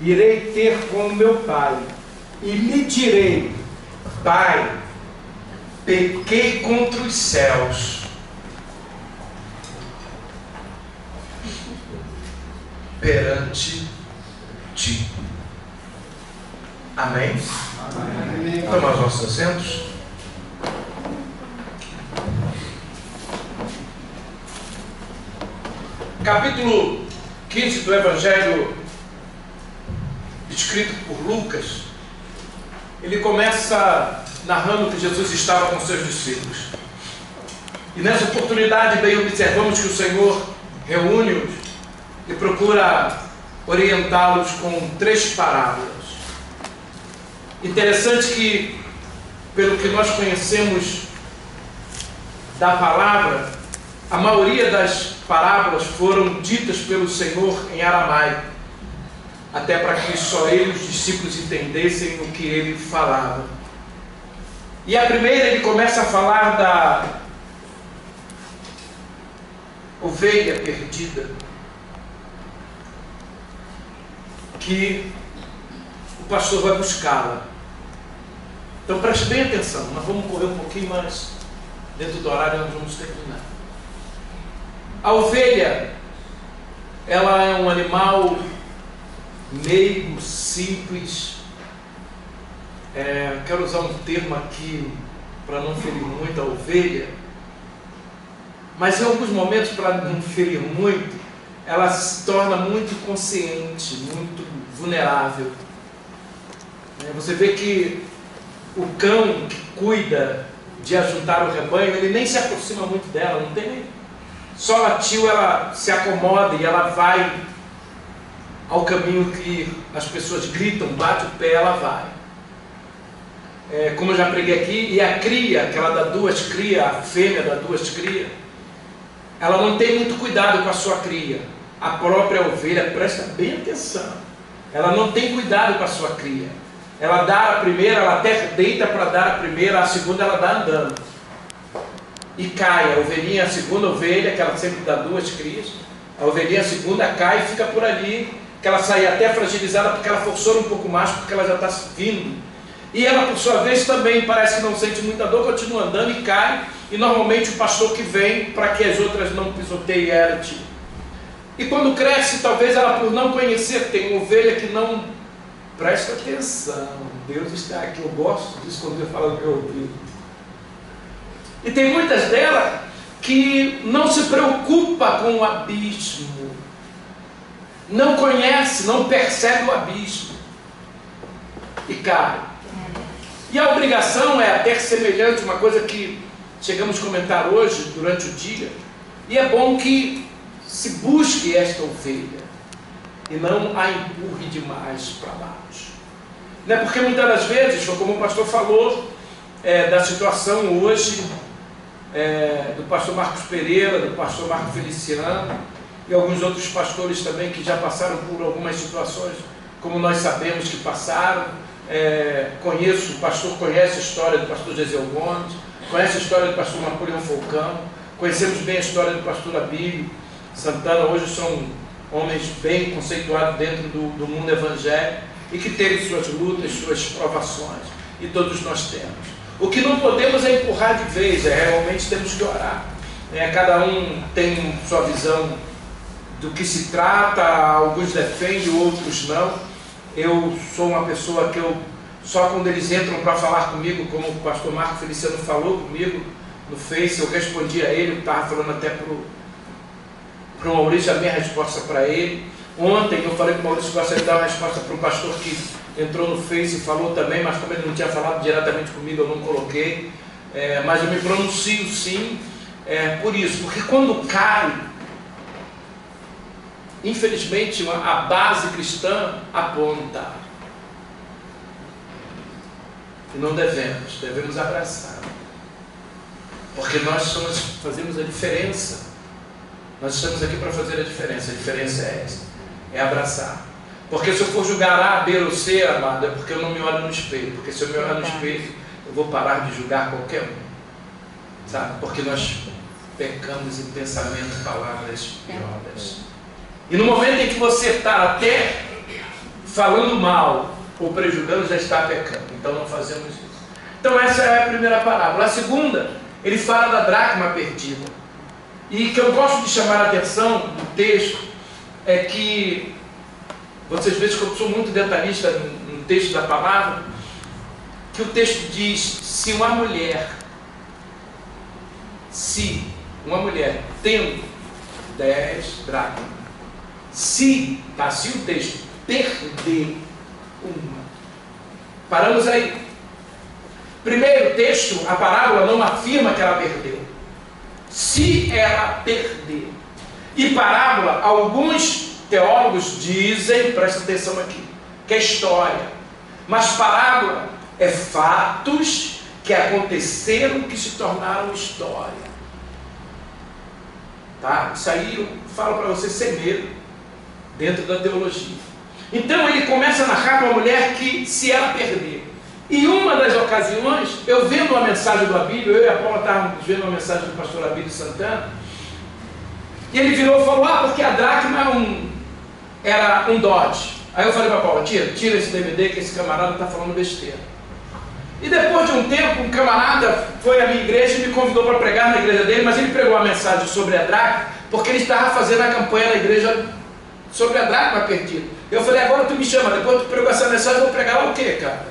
irei ter com meu pai, e lhe direi: Pai, pequei contra os céus, perante ti. Amém? Amém. Toma os nossos assentos. Capítulo 15 do Evangelho escrito por Lucas, ele começa narrando que Jesus estava com seus discípulos. E nessa oportunidade bem observamos que o Senhor reúne-os e procura orientá-los com 3 parábolas. Interessante que, pelo que nós conhecemos da palavra, a maioria das parábolas foram ditas pelo Senhor em aramaico, até para que só ele e os discípulos entendessem o que ele falava. E a primeira, ele começa a falar da ovelha perdida, que o pastor vai buscá-la. Então preste bem atenção, nós vamos correr um pouquinho, mas dentro do horário nós vamos terminar. A ovelha, ela é um animal meigo, simples. Quero usar um termo aqui para não ferir muito a ovelha, mas em alguns momentos, para não ferir muito, ela se torna muito consciente, muito vulnerável. Você vê que o cão que cuida de ajuntar o rebanho, ele nem se aproxima muito dela, não tem nem. Só latiu, ela se acomoda e ela vai ao caminho que as pessoas gritam, bate o pé, ela vai. Como eu já preguei aqui, e a cria, que ela dá 2 crias, a fêmea dá 2 crias, ela não tem muito cuidado com a sua cria. A própria ovelha, presta bem atenção, ela não tem cuidado com a sua cria. Ela dá a primeira, ela até deita para dar a primeira, a segunda ela dá andando. E cai, a ovelhinha, a segunda ovelha, que ela sempre dá 2 crias, a ovelhinha, a segunda, cai e fica por ali, que ela sai até fragilizada, porque ela forçou um pouco mais, porque ela já está vindo. E ela, por sua vez, também parece que não sente muita dor, continua andando e cai, e normalmente o pastor que vem, para que as outras não pisoteiem ela, tira. E quando cresce, talvez ela, por não conhecer, tem uma ovelha que não presta atenção. Deus está aqui, eu gosto disso quando eu falo no meu ouvido. E tem muitas delas que não se preocupa com o abismo, não conhece, não percebe o abismo e cai. E a obrigação é até semelhante, uma coisa que chegamos a comentar hoje durante o dia, e é bom que se busque esta ovelha e não a empurre demais para baixo. Não é porque muitas das vezes, como o pastor falou, da situação hoje, do pastor Marcos Pereira, do pastor Marco Feliciano e alguns outros pastores também que já passaram por algumas situações, como nós sabemos que passaram. O pastor conhece a história do pastor Gesiel Gomes, conhece a história do pastor Napoleão Falcão, conhecemos bem a história do pastor Abílio Santana. Hoje são homens bem conceituados dentro do mundo evangélico e que teve suas lutas, suas provações, e todos nós temos. O que não podemos é empurrar de vez, realmente temos que orar. Cada um tem sua visão do que se trata, alguns defendem, outros não. Eu sou uma pessoa que só quando eles entram para falar comigo, como o pastor Marco Feliciano falou comigo no Face, eu respondi a ele, eu estava falando até para o Maurício a minha resposta para ele. Ontem eu falei que o Maurício gostaria de dar uma resposta para um pastor que entrou no Face e falou também, mas como ele não tinha falado diretamente comigo, eu não coloquei. Mas eu me pronuncio sim, por isso, porque quando cai, infelizmente a base cristã aponta. E não devemos abraçar. Porque nós fazemos a diferença. Nós estamos aqui para fazer a diferença é essa, é abraçar. Porque se eu for julgar A, B ou C, amado, é porque eu não me olho no espelho. Porque se eu me olhar no espelho, eu vou parar de julgar qualquer um. Sabe? Porque nós pecamos em pensamento, palavras e obras. E no momento em que você está até falando mal ou prejudicando, já está pecando. Então não fazemos isso. Então essa é a primeira parábola. A segunda, ele fala da dracma perdida. E que eu gosto de chamar a atenção no texto é que, vocês veem que eu sou muito detalhista no texto da palavra, que o texto diz, se uma mulher tendo 10 dracmas, se o texto perder uma. Paramos aí. Primeiro texto, a parábola não afirma que ela perdeu. Se ela perder. E parábola, alguns teólogos dizem, presta atenção aqui, que é história. Mas parábola é fatos que aconteceram, que se tornaram história. Tá? Isso aí eu falo para você sem medo, dentro da teologia. Então ele começa a narrar para uma mulher que, se ela perder. E uma das ocasiões, eu vendo uma mensagem do Abílio, eu e a Paula estávamos vendo uma mensagem do pastor Abílio Santana, e ele virou e falou, porque a dracma era um Dodge. Aí eu falei para a Paula, tira esse DVD que esse camarada está falando besteira. E depois de um tempo, um camarada foi à minha igreja e me convidou para pregar na igreja dele, mas ele pregou uma mensagem sobre a dracma, porque ele estava fazendo a campanha na igreja sobre a dracma perdida. Eu falei, agora tu me chama, depois tu pregou essa mensagem, eu vou pregar lá o quê, cara?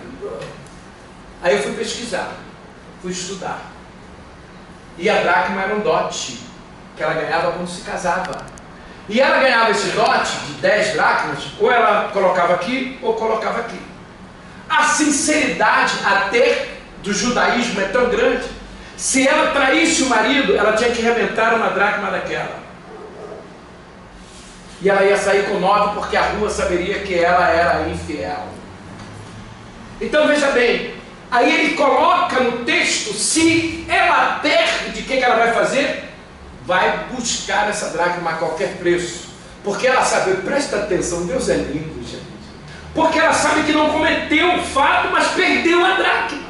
Aí eu fui pesquisar, fui estudar. E a dracma era um dote, que ela ganhava quando se casava. E ela ganhava esse dote de 10 dracmas, ou ela colocava aqui, ou colocava aqui. A sinceridade até do judaísmo é tão grande, se ela traísse o marido, ela tinha que arrebentar uma dracma daquela. E ela ia sair com 9, porque a rua saberia que ela era infiel. Então veja bem, aí ele coloca no texto, se ela perde, o que ela vai fazer? Vai buscar essa dracma a qualquer preço. Porque ela sabe, presta atenção, Deus é lindo, gente. Porque ela sabe que não cometeu o fato, mas perdeu a dracma.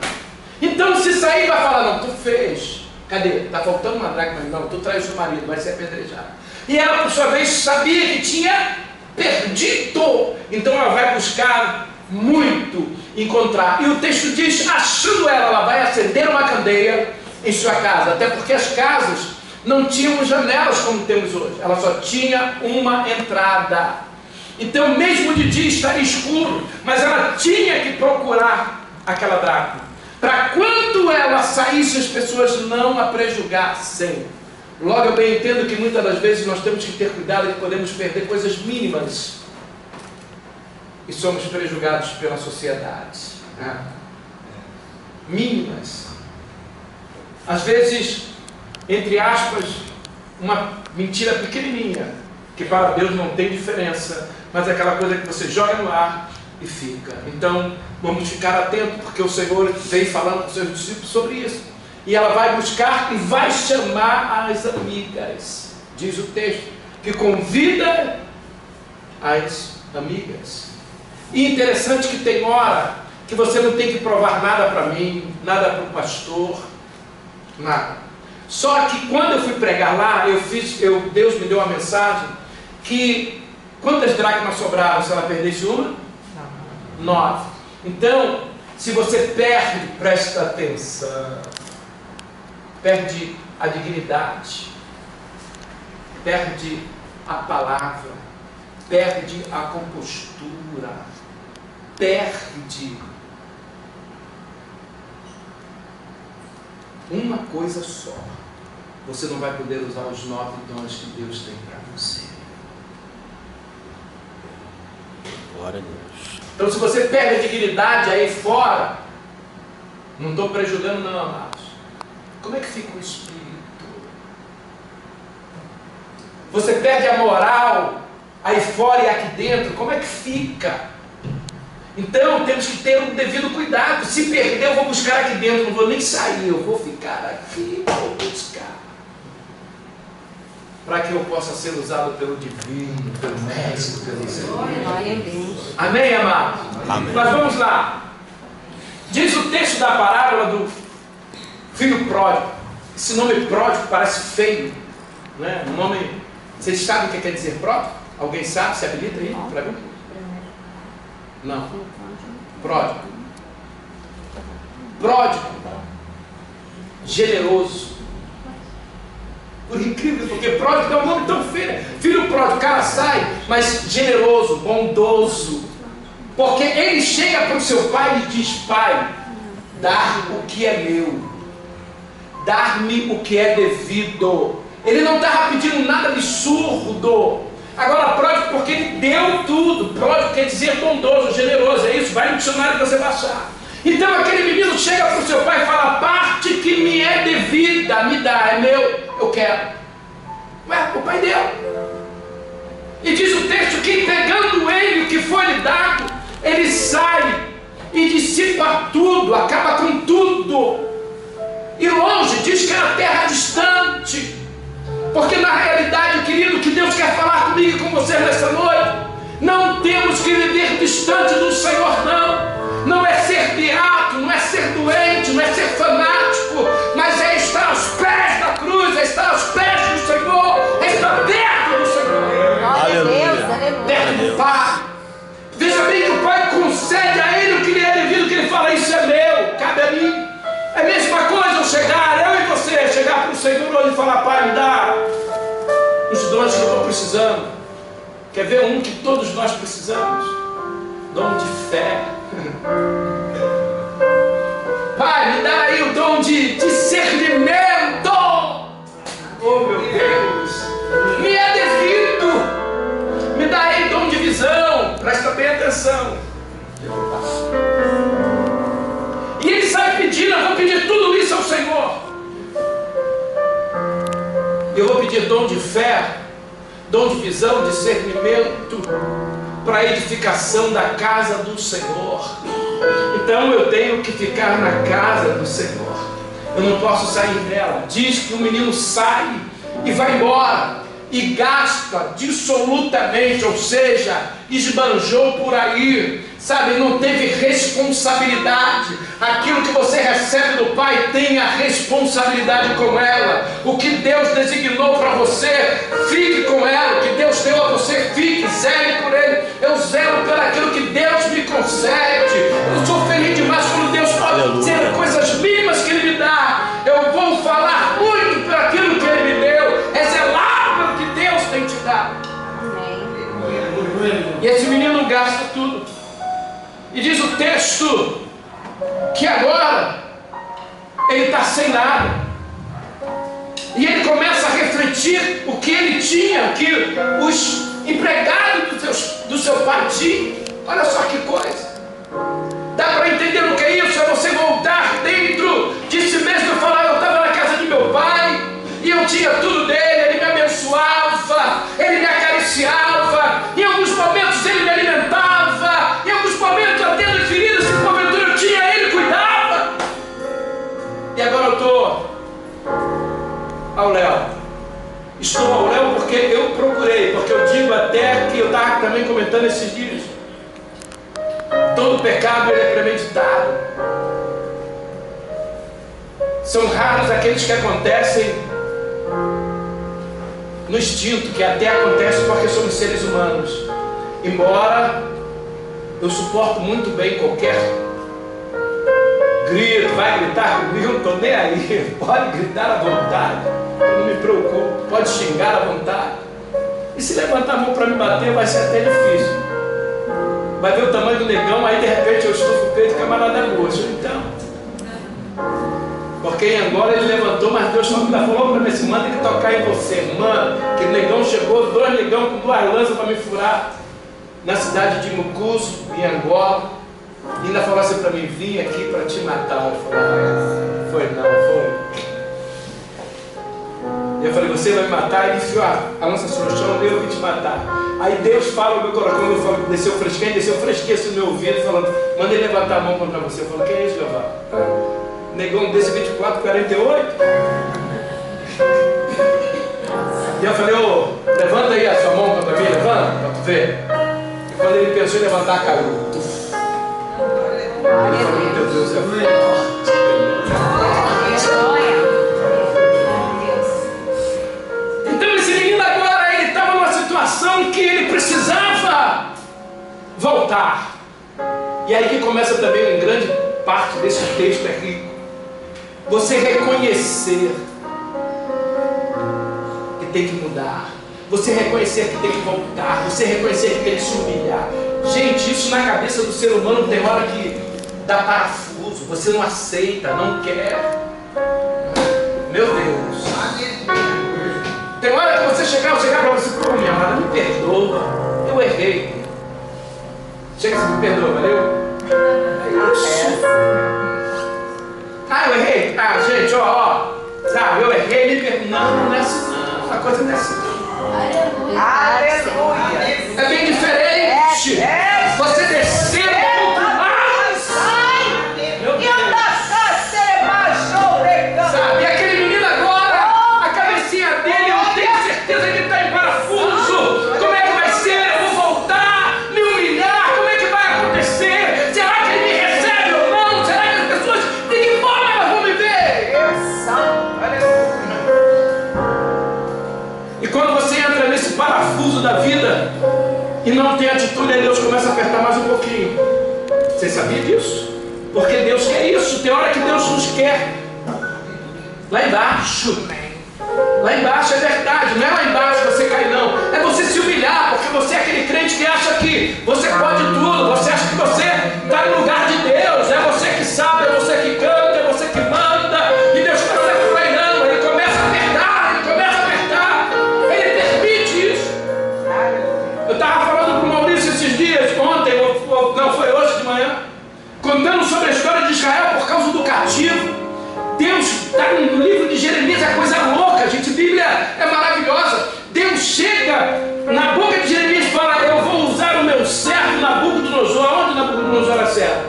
Então se sair vai falar, não, tu fez. Cadê? Está faltando uma dracma? Não, tu traz o marido, vai ser apedrejado. E ela, por sua vez, sabia que tinha perdido. Então ela vai buscar muito encontrar. E o texto diz, achando ela vai acender uma candeia em sua casa. Até porque as casas não tinham janelas como temos hoje. Ela só tinha uma entrada. Então mesmo de dia estaria escuro, mas ela tinha que procurar aquela dracma. Para quando ela saísse, as pessoas não a prejugassem. Logo eu bem entendo que muitas das vezes nós temos que ter cuidado, que podemos perder coisas mínimas. E somos prejugados pela sociedade. Né? Mínimas. Às vezes, entre aspas, uma mentira pequenininha, que para Deus não tem diferença, mas é aquela coisa que você joga no ar e fica. Então, vamos ficar atentos, porque o Senhor vem falando com os seus discípulos sobre isso. E ela vai buscar e vai chamar as amigas. Diz o texto, que convida as amigas. E interessante que tem hora que você não tem que provar nada para mim, nada para o pastor, nada. Só que quando eu fui pregar lá, Deus me deu uma mensagem que quantas dracmas sobraram se ela perdesse uma? 9. Então, se você perde, presta atenção, perde a dignidade, perde a palavra, perde a compostura, perde uma coisa só. Você não vai poder usar os 9 dons que Deus tem para você. Glória a Deus. Então se você perde a dignidade aí fora, não estou prejudicando não, amados. Como é que fica o espírito? Você perde a moral aí fora e aqui dentro, como é que fica? Então temos que ter um devido cuidado. Se perder, eu vou buscar aqui dentro, não vou nem sair, eu vou ficar aqui, vou buscar. Para que eu possa ser usado pelo divino, pelo mestre, pelo Senhor. Amém, amado? Amém. Mas vamos lá. Diz o texto da parábola do filho pródigo. Esse nome pródigo parece feio, né? Um nome. Vocês sabem o que quer dizer pródigo? Alguém sabe? Se habilita aí para mim? Não. Pródigo. Pródigo. Generoso. Por incrível, porque pródigo é um nome tão feio. Filho pródigo, o cara sai, mas generoso, bondoso. Porque ele chega para o seu pai e diz: pai, dar o que é meu, dar-me o que é devido. Ele não estava pedindo nada absurdo. Agora, pródigo porque ele deu tudo. Pródigo quer dizer bondoso, generoso. É isso, vai no dicionário que você vai achar. Então aquele menino chega para o seu pai e fala: a parte que me é devida, me dá, é meu, eu quero. Ué, o pai deu. E diz o texto que, entregando ele o que foi lhe dado, ele sai e dissipa tudo, acaba com tudo. E longe, diz que era terra distante. Porque na realidade, querido, que Deus quer falar comigo e com você nessa noite, não temos que viver distante do Senhor, não. Não é ser beato, não é ser doente, não é ser fanático, mas é estar aos pés da cruz, é estar aos pés do Senhor, é estar perto do Senhor. Glória a Deus, aleluia. Perto do Pai. Veja bem que o Pai concede a ele o que lhe é devido, que ele fala: isso é meu, cabe a mim. É a mesma coisa eu chegar, eu e você, chegar para o Senhor hoje e falar: pai, me dá os dons que eu estou precisando. Quer ver um que todos nós precisamos? Dom de fé. Pai, me dá aí o dom de discernimento. Oh meu Deus, me é devido. Me dá aí dom de visão. Presta bem atenção. E ele sai pedindo: eu vou pedir tudo isso ao Senhor. Eu vou pedir dom de fé, dom de visão, discernimento, para a edificação da casa do Senhor. Então eu tenho que ficar na casa do Senhor. Eu não posso sair dela. Diz que o menino sai e vai embora e gasta dissolutamente, ou seja, esbanjou por aí, sabe, não teve responsabilidade. Aquilo que você recebe do Pai, tenha responsabilidade com ela. O que Deus designou para você, fique com ela. O que Deus deu a você, fique, zele por ele. Eu zelo pelo aquilo que Deus me concede. Eu sou feliz demais quando Deus pode dizer coisas mínimas que Ele me dá. Eu vou falar muito por aquilo que Ele me deu. É zelar pelo que Deus tem te dado. E esse menino gasta tudo. E diz o texto que agora ele está sem nada. E ele começa a refletir o que ele tinha, o que os empregados do seu pai tinham. Olha só que coisa. Dá para entender o que é isso? É você voltar dentro de si mesmo e falar: eu estava na casa de meu pai e eu tinha tudo dele, ele me abençoava, ele me acariciava, em alguns momentos ele me alimentava, em alguns momentos até de feridas que porventura eu tinha, ele cuidava. E agora eu estou ao léu. Estou ao léu porque eu procurei, porque eu digo até que eu estava também comentando esses dias. Todo pecado ele é premeditado. São raros aqueles que acontecem no instinto, que até acontece porque somos seres humanos. Embora eu suporto muito bem qualquer grito, vai gritar comigo, não estou nem aí. Pode gritar à vontade, eu não me preocupo. Pode xingar à vontade. E se levantar a mão para me bater, vai ser até difícil. Vai ver o tamanho do negão, aí de repente eu estufo o peito, camarada moço. Então, porque em Angola ele levantou, mas Deus falou para mim assim: manda ele tocar em você. Mano, que o negão chegou, 2 negão com 2 lanças para me furar na cidade de Mucuso, em Angola. E ainda falou assim para mim: vim aqui para te matar. Eu falei: foi não, foi. E eu falei: você vai me matar? Ele enfiou a lança no chão, eu vim te matar. Aí Deus fala no meu coração, eu falo: desceu fresquinho assim no meu ouvido, falando: manda ele levantar a mão contra você. Eu falo: que é isso, Jeová? Negão desse 24, 48. E eu falei: ô, levanta aí a sua mão contra mim, levanta, para tu ver. E quando ele pensou em levantar, caiu. Ele falou: meu Deus, eu falei: então esse menino agora, ele estava numa situação que ele precisava voltar. E aí que começa também uma grande parte desse texto é rico. Você reconhecer que tem que mudar. Você reconhecer que tem que voltar. Você reconhecer que tem que se humilhar. Gente, isso na cabeça do ser humano tem hora que dá parafuso. Você não aceita, não quer. Meu Deus. Tem hora que você chegar para você, pô, minha amada, me perdoa. Eu errei. Chega assim, me perdoa, valeu? É isso. Ah, eu errei? Ah, gente, ó. Sabe, eu errei, me perdoa. Não é assim não. A coisa não é assim não. Aleluia. É bem diferente. Você descer um pouco mais. Meu Deus. Sabe, e aquele menino agora, a cabecinha dele, eu tenho certeza que está em parafuso. Como é que vai ser? Eu vou voltar, me humilhar, como é que vai acontecer? Será que ele me recebe ou não? Será que as pessoas, de que forma elas vão me ver? E quando você entra nesse parafuso da vida e não tem atitude, aí Deus começa a apertar mais um pouquinho. Você sabia disso? Porque Deus quer isso. Tem hora que Deus nos quer lá embaixo. Lá embaixo é verdade. Não é lá embaixo você cair, não. É você se humilhar, porque você é aquele crente que acha que você pode tudo. Você acha que você está no lugar de Deus. É você que sabe, é você que canta, é você que manda. E Deus está sempre por aí, não. Ele começa a apertar, ele começa a apertar. Ele permite isso. Eu estava falando com o Maurício esses dias, ontem, não foi hoje de manhã, contando sobre a história de Israel por causa do cativo. Deus está no livro de Jeremias, é coisa louca, gente. A Bíblia é maravilhosa. Deus chega na boca de Jeremias e fala: eu vou usar o meu servo Nabucodonosor. Aonde Nabucodonosor era servo?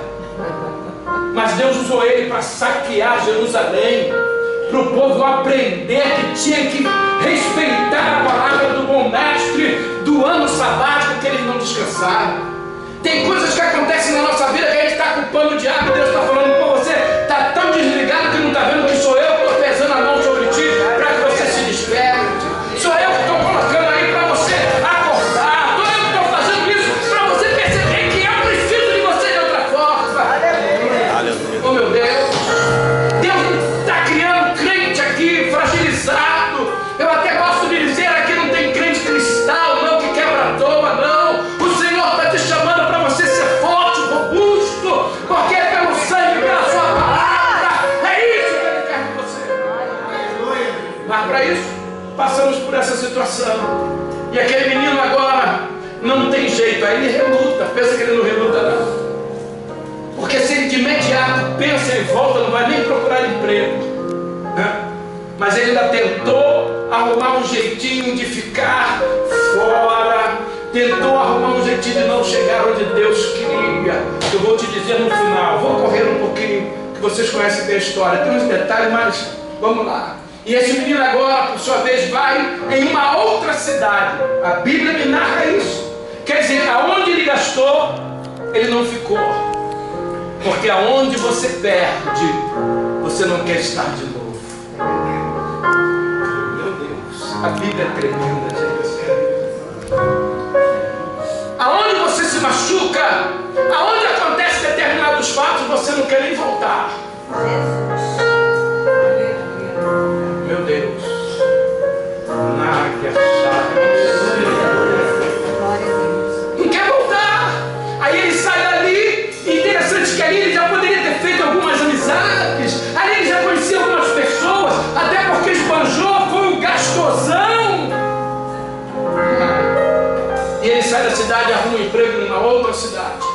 Mas Deus usou ele para saquear Jerusalém, para o povo aprender que tinha que respeitar a palavra do bom mestre, do ano sabático, que eles não descansaram. Tem coisas que acontecem na nossa vida que a gente está culpando o diabo. Deus está falando: pô, você está tão desligado que não está vendo que sou eu que estou pesando a mão sobre ti para que você se desperte. Sou eu que estou colocando aí para você acordar. Sou eu que estou fazendo isso para você perceber que eu preciso de você de outra forma. Aleluia. Oh, meu Deus. Deus está criando crente aqui fragilizado. Eu até gosto de dizer: aqui não tem crente cristal, não, que quebra à toa, não. O Senhor está te chamando para você ser forte, robusto, porque é pelo sangue, pela sua palavra. É isso que Ele quer de você. Mas para isso, passamos por essa situação. E aquele menino agora não tem jeito, aí ele reluta. Pensa que ele não reluta, não. Porque se ele de imediato pensa em volta, não vai nem procurar emprego, né? Mas ele ainda tentou arrumar um jeitinho de ficar fora, tentou arrumar um jeitinho de não chegar onde Deus queria. Eu vou te dizer no final, vou correr um pouquinho, que vocês conhecem bem a história, tem uns detalhes, mas vamos lá. E esse menino agora, por sua vez, vai em uma outra cidade. A Bíblia me narra isso. Quer dizer, aonde ele gastou, ele não ficou. Porque aonde você perde, você não quer estar de novo. Meu Deus, a Bíblia é tremenda, gente. Aonde você se machuca, aonde acontece determinados fatos, você não quer nem voltar. Meu Deus. Não quer voltar. Aí ele sai dali. Interessante que ali ele já poderia ter feito algumas amizades. Ali ele já conhecia algumas pessoas. Até porque esbanjou, foi um gastosão. E ele sai da cidade e arruma um emprego numa outra cidade.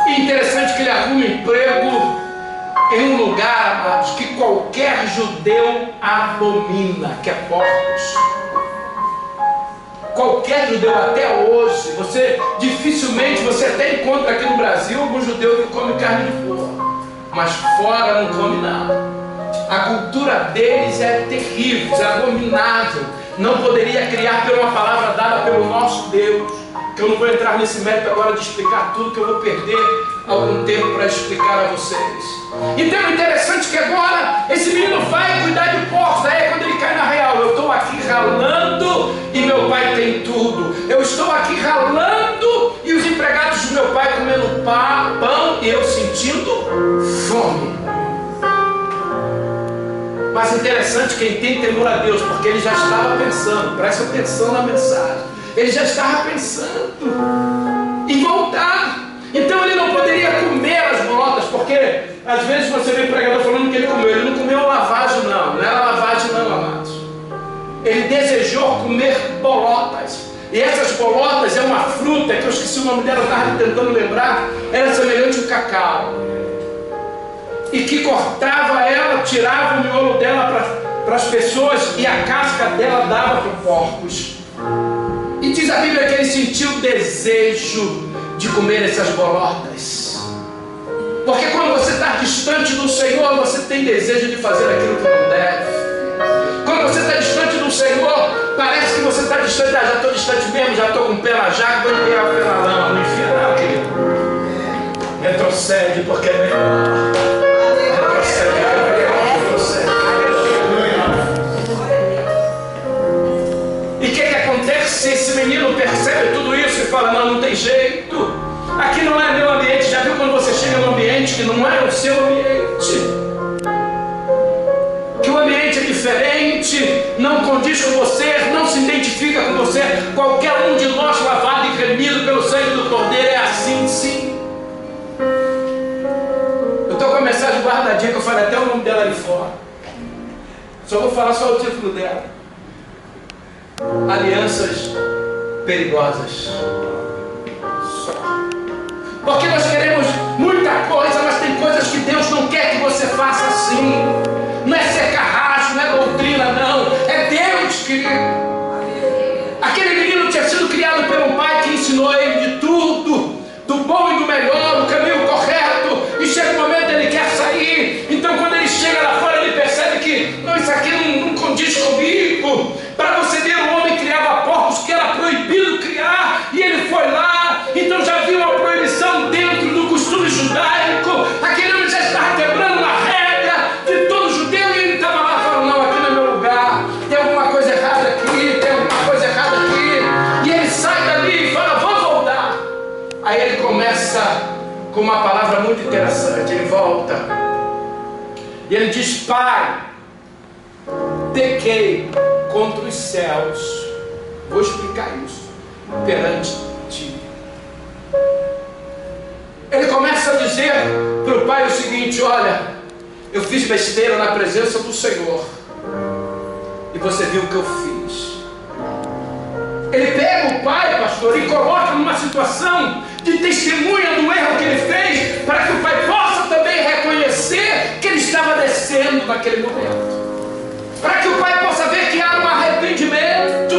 E interessante que ele arruma um emprego em um lugar, amados, que qualquer judeu abomina, que é porcos. Qualquer judeu até hoje, dificilmente você até encontra aqui no Brasil algum judeu que come carne de porco, mas fora não come nada. A cultura deles é terrível, é abominável. Não poderia criar por uma palavra dada pelo nosso Deus, que eu não vou entrar nesse mérito agora de explicar tudo, que eu vou perder algum tempo para explicar a vocês. Então é interessante que agora esse menino vai cuidar de porcos. Aí é quando ele cai na real: eu estou aqui ralando e meu pai tem tudo. Eu estou aqui ralando e os empregados meu pai comendo pão e eu sentindo fome. Mas interessante quem tem temor a Deus, porque ele já estava pensando, presta atenção na mensagem, ele já estava pensando em voltar. Então ele não poderia comer as bolotas, porque às vezes você vê o pregador falando que ele não comeu lavagem não era lavagem não, amados. Ele desejou comer bolotas. E essas bolotas é uma fruta que eu esqueci o nome dela, estava tentando lembrar, era semelhante ao cacau. E que cortava ela, tirava o miolo dela para as pessoas e a casca dela dava para os porcos. E diz a Bíblia que ele sentiu desejo de comer essas bolotas. Porque quando você está distante do Senhor, você tem desejo de fazer aquilo que não deve. Quando você está distante do Senhor, parece que você está distante. Já estou distante mesmo, já estou com o pé na jaca, vou enfiar o pé na lama. Não enfia não, querido. Retrocede, porque é melhor. E o que acontece? Esse menino percebe tudo isso e fala, não tem jeito, aqui não é meu ambiente. Já viu quando você chega num ambiente que não é o seu ambiente, que o ambiente é diferente, não condiz com você, não se identifica com você? Qualquer um de nós lavado e remido pelo sangue do Cordeiro é assim, sim. Eu estou com a mensagem guardadinha, que eu falei até o nome dela ali fora, só vou falar só o título dela: Alianças Perigosas. Só. Porque nós queremos muita coisa, mas tem coisas que Deus não quer que você faça assim. Não é ser carrasco, não é doutrina, não. É Deus, querido. Aquele menino tinha sido criado por um pai que ensinou ele de tudo, do bom e do melhor, o caminho correto. E chega um momento ele quer sair. Então quando ele chega lá fora, ele percebe que não, isso aqui não condiz comigo. Para você ver, o homem criava porcos que era proibido criar, e ele foi lá. Então já viu uma proibição dentro do costume judaico. Aquele homem já estava quebrando uma regra de todo judeu, e ele estava lá falando, não, aqui não é meu lugar, tem alguma coisa errada aqui, tem alguma coisa errada aqui. E ele sai dali e fala, vou voltar. Aí ele começa com uma palavra muito interessante. Ele volta e ele diz, pai, pequei contra os céus, vou explicar isso, perante ti. Ele começa a dizer para o pai o seguinte, olha, eu fiz besteira na presença do Senhor, e você viu o que eu fiz. Ele pega o pai, pastor, e coloca numa situação de testemunha do erro que ele fez, para que o pai possa também reconhecer que ele estava descendo naquele momento, para que o pai possa ver que há um arrependimento.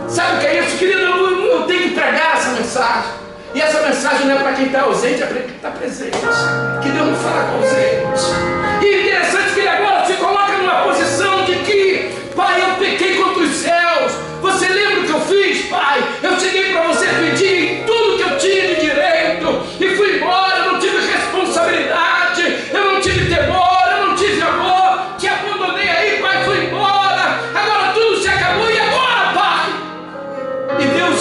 Sabe o que é isso, querido? Eu tenho que pregar essa mensagem. E essa mensagem não é para quem está ausente, é para quem está presente. Que Deus não fala com ausente. E é interessante que ele agora se coloca numa posição de que, pai, eu pequei contra os céus. Você lembra o que eu fiz, pai? Eu cheguei para você pedir tudo que eu tinha de direito e fui embora. Eu não tive responsabilidade, eu não tive temor, eu não tive amor. Te abandonei aí, pai, fui embora. Agora tudo se acabou, e agora, pai? E Deus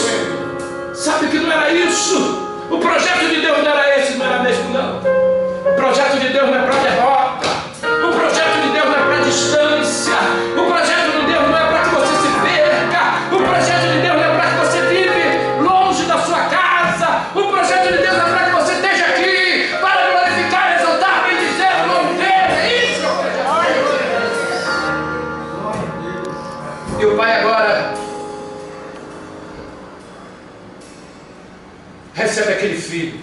sabe que não era isso. O projeto de Deus não era esse, não era mesmo, não. O projeto de Deus não é para derrota. O projeto de Deus não é para distância. O projeto de Deus não é para que você se perca. O projeto de Deus não é para que você vive longe da sua casa. O projeto de Deus é para que você esteja aqui, para glorificar, exaltar, bendizer o nome dele. É isso que eu quero. E o pai agora recebe aquele filho,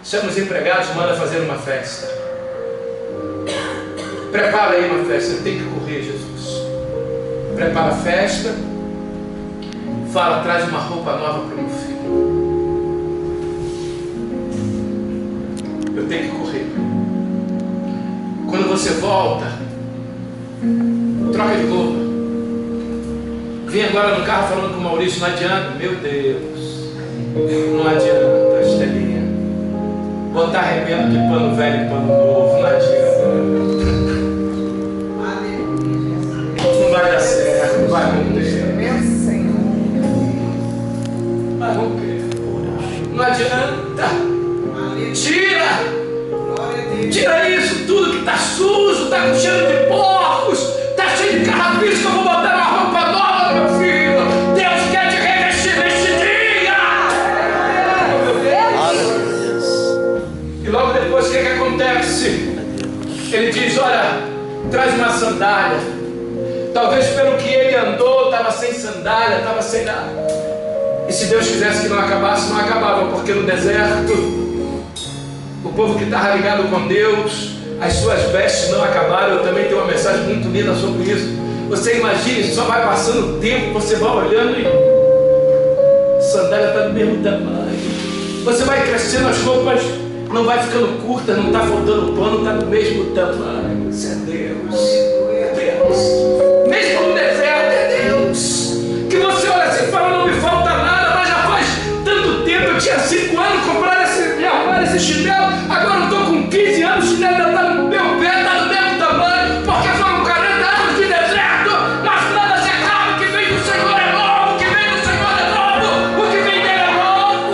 chama os empregados, manda fazer uma festa. Prepara aí uma festa, tem que correr, Jesus. Prepara a festa, fala, traz uma roupa nova para o meu filho. Eu tenho que correr. Quando você volta, troca de roupa. Vim agora no carro falando com o Maurício, não adianta, meu Deus. Não adianta, Estelinha. Botar arrebento de pano velho e pano novo, não adianta. Não vai dar certo, vai romper. Vai romper. Não adianta. Tira isso tudo que está sujo, está com cheiro de porcos, está cheio de carrapicho, que eu vou botar uma roupa nova no meu filho. Deus quer te revestir neste dia. E logo depois o que acontece? Ele diz, olha, traz uma sandália. Talvez pelo que ele andou, estava sem sandália, estava sem nada. E se Deus quisesse que não acabasse, não acabava, porque no deserto, o povo que estava ligado com Deus, as suas vestes não acabaram. Eu também tenho uma mensagem muito linda sobre isso. Você imagine, só vai passando o tempo, você vai olhando e a sandália está do mesmo tamanho. Você vai crescendo, as roupas não vai ficando curtas, não está faltando pano, está do mesmo tamanho. Isso é Deus. É Deus. Mesmo no deserto é Deus. Que você olha assim e fala, não me falta nada, mas já faz tanto tempo, eu tinha 5 anos, me arrumaram esse chinelo, agora eu estou com 15 anos, o chinelo ainda está no meu pé, está do mesmo tamanho, porque foram 40 anos de deserto, mas nada se acaba, o que vem do Senhor é novo, o que vem do Senhor é novo, o que vem dele é novo.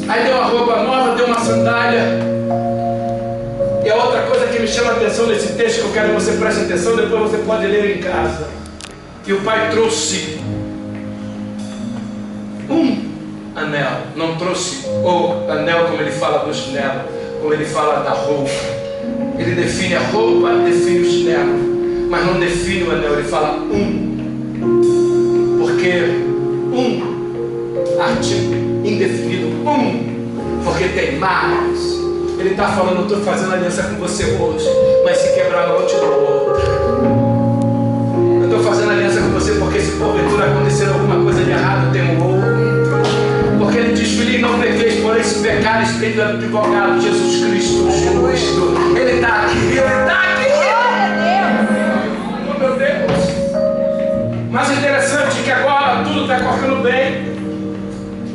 Aí deu uma roupa nova, deu uma sandália. E a outra coisa que me chama a atenção nesse texto, que eu quero que você preste atenção, depois você pode ler em casa, que o pai trouxe um anel, não trouxe o anel como ele fala do chinelo, como ele fala da roupa. Ele define a roupa, define o chinelo, mas não define o anel, ele fala porque artigo indefinido, porque tem mais. Ele está falando, eu estou fazendo aliança com você hoje, mas se quebrar eu te dou outra. Eu estou fazendo aliança com você porque se porventura acontecer alguma coisa de errado, eu tenho outro. Porque ele diz, filhinho, não pequeis, porém se pecares, tem do advogado, Jesus Cristo justo. Ele está aqui, ele está aqui. Oh, meu Deus. Mas interessante que agora tudo está correndo bem.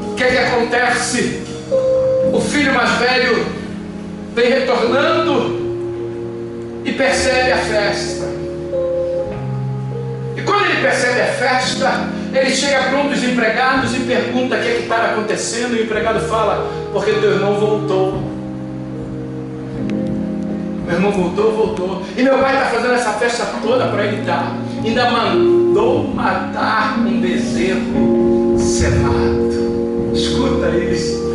O que é que acontece? O filho mais velho vem retornando e percebe a festa. E quando ele percebe a festa, ele chega para um dos empregados e pergunta o que estava acontecendo. E o empregado fala, porque teu irmão voltou. Meu irmão voltou. E meu pai está fazendo essa festa toda para ele dar. Ainda mandou matar um bezerro cevado. Escuta isso.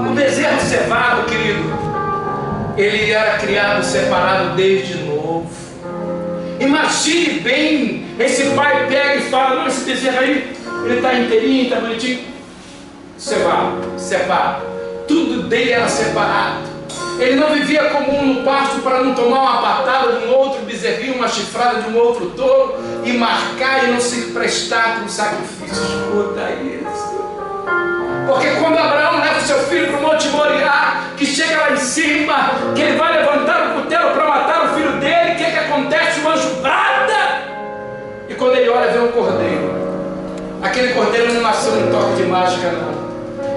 O bezerro cevado, querido, ele era criado separado desde novo. Imagine bem, esse pai pega e fala, não, esse bezerro aí, ele está inteirinho, está bonitinho. Separado. Tudo dele era separado. Ele não vivia como um no pasto para não tomar uma patada de um outro bezerrinho, uma chifrada de um outro touro e marcar e não se prestar para o sacrifício. Escuta isso. Porque quando Abraão leva o seu filho para o Monte Moriá, que chega lá em cima, que ele vai levantar o cutelo para matar o filho dele, o que acontece? O anjo brada. E quando ele olha, vê um cordeiro. Aquele cordeiro não nasceu num toque de mágica, não.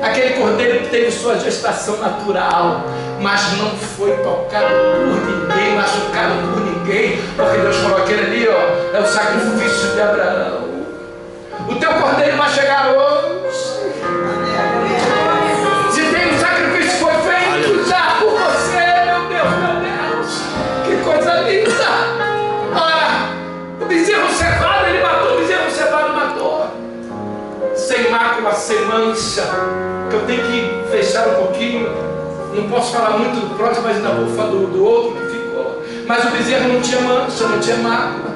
Aquele cordeiro teve sua gestação natural, mas não foi tocado por ninguém, machucado por ninguém, porque Deus falou, aquele ali, ó, é o sacrifício de Abraão. O teu cordeiro vai chegar hoje. Se tem um sacrifício que foi feito já por você, meu Deus, que coisa linda. Olha, o bezerro cevado, ele matou, o bezerro cevado matou. Sem mácula, sem mancha, que eu tenho que fechar um pouquinho, não posso falar muito do próximo, mas ainda vou falar do outro que ficou. Mas o bezerro não tinha mancha, não tinha mácula,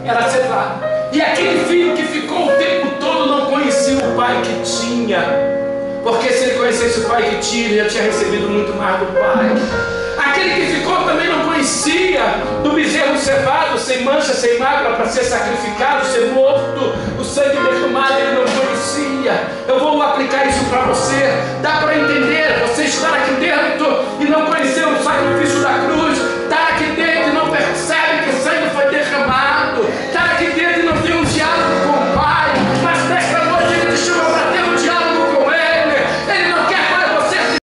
era cevado. E aquele filho que ficou o tempo todo não conhecia o pai que tinha, porque se ele conhecesse o pai que tinha, ele já tinha recebido muito mais do pai. Aquele que ficou também não conhecia do bezerro cevado, sem mancha, sem mácula, para ser sacrificado, ser morto, o sangue derramado, ele não conhecia. Eu vou aplicar isso para você. Dá para entender